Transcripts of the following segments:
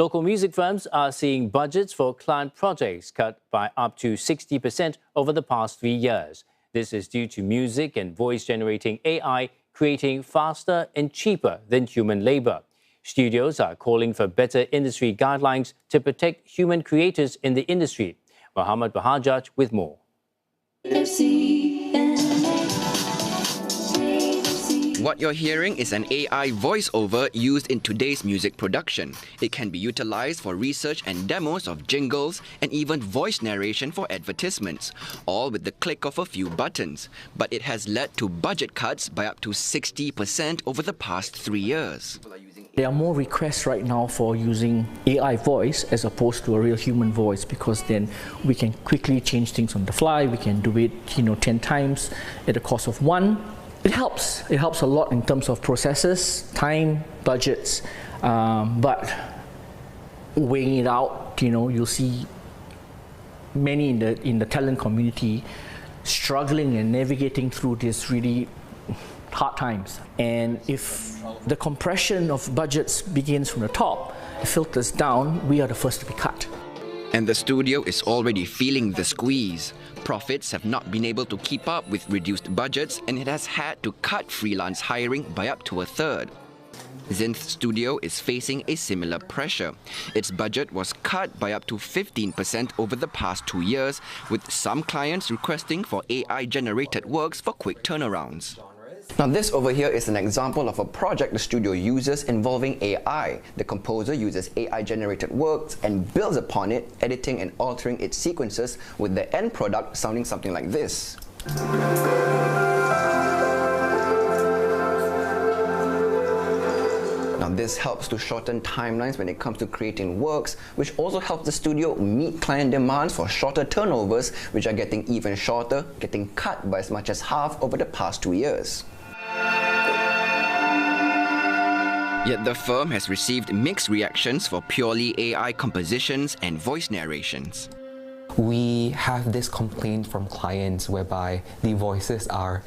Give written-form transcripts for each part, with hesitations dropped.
Local music firms are seeing budgets for client projects cut by up to 60% over the past 3 years. This is due to music and voice-generating AI creating faster and cheaper than human labor. Studios are calling for better industry guidelines to protect human creators in the industry. Bahajjaj with more. What you're hearing is an AI voiceover used in today's music production. It can be utilized for research and demos of jingles and even voice narration for advertisements, all with the click of a few buttons. But it has led to budget cuts by up to 60% over the past 3 years. There are more requests right now for using AI voice as opposed to a real human voice, because then we can quickly change things on the fly. We can do it, 10 times at the cost of one. It helps a lot in terms of processes, time, budgets, but weighing it out, you'll see many in the talent community struggling and navigating through these really hard times. And if the compression of budgets begins from the top, it filters down, we are the first to be cut. And the studio is already feeling the squeeze. Profits have not been able to keep up with reduced budgets, and it has had to cut freelance hiring by up to a third. Zinth Studio is facing a similar pressure. Its budget was cut by up to 15% over the past 2 years, with some clients requesting for AI-generated works for quick turnarounds. Now this over here is an example of a project the studio uses involving AI. The composer uses AI-generated works and builds upon it, editing and altering its sequences, with the end product sounding something like this. Now this helps to shorten timelines when it comes to creating works, which also helps the studio meet client demands for shorter turnovers, which are getting even shorter, getting cut by as much as half over the past 2 years. Yet the firm has received mixed reactions for purely AI compositions and voice narrations. We have this complaint from clients whereby the voices are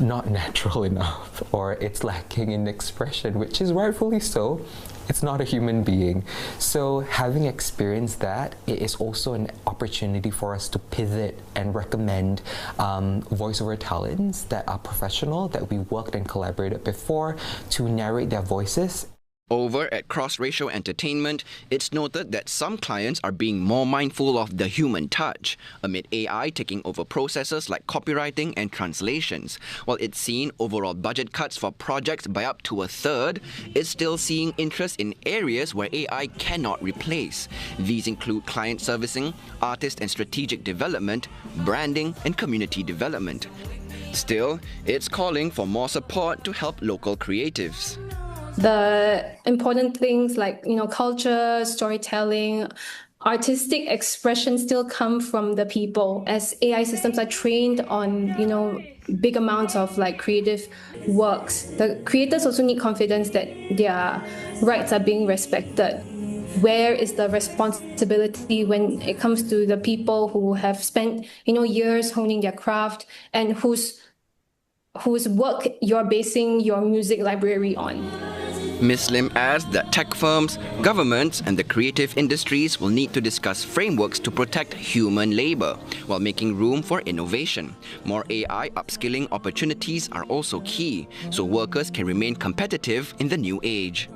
not natural enough, or it's lacking in expression, which is rightfully so. It's not a human being. So having experienced that, it is also an opportunity for us to pivot and recommend voiceover talents that are professional, that we worked and collaborated before, to narrate their voices. Over at Cross Ratio Entertainment, it's noted that some clients are being more mindful of the human touch, amid AI taking over processes like copywriting and translations. While it's seen overall budget cuts for projects by up to a third, it's still seeing interest in areas where AI cannot replace. These include client servicing, artist and strategic development, branding, and community development. Still, it's calling for more support to help local creatives. The important things like, culture, storytelling, artistic expression still come from the people. As AI systems are trained on, big amounts of creative works, the creators also need confidence that their rights are being respected. Where is the responsibility when it comes to the people who have spent, years honing their craft and whose work you're basing your music library on? Ms. Lim adds that tech firms, governments, and the creative industries will need to discuss frameworks to protect human labor while making room for innovation. More AI upskilling opportunities are also key, so workers can remain competitive in the new age.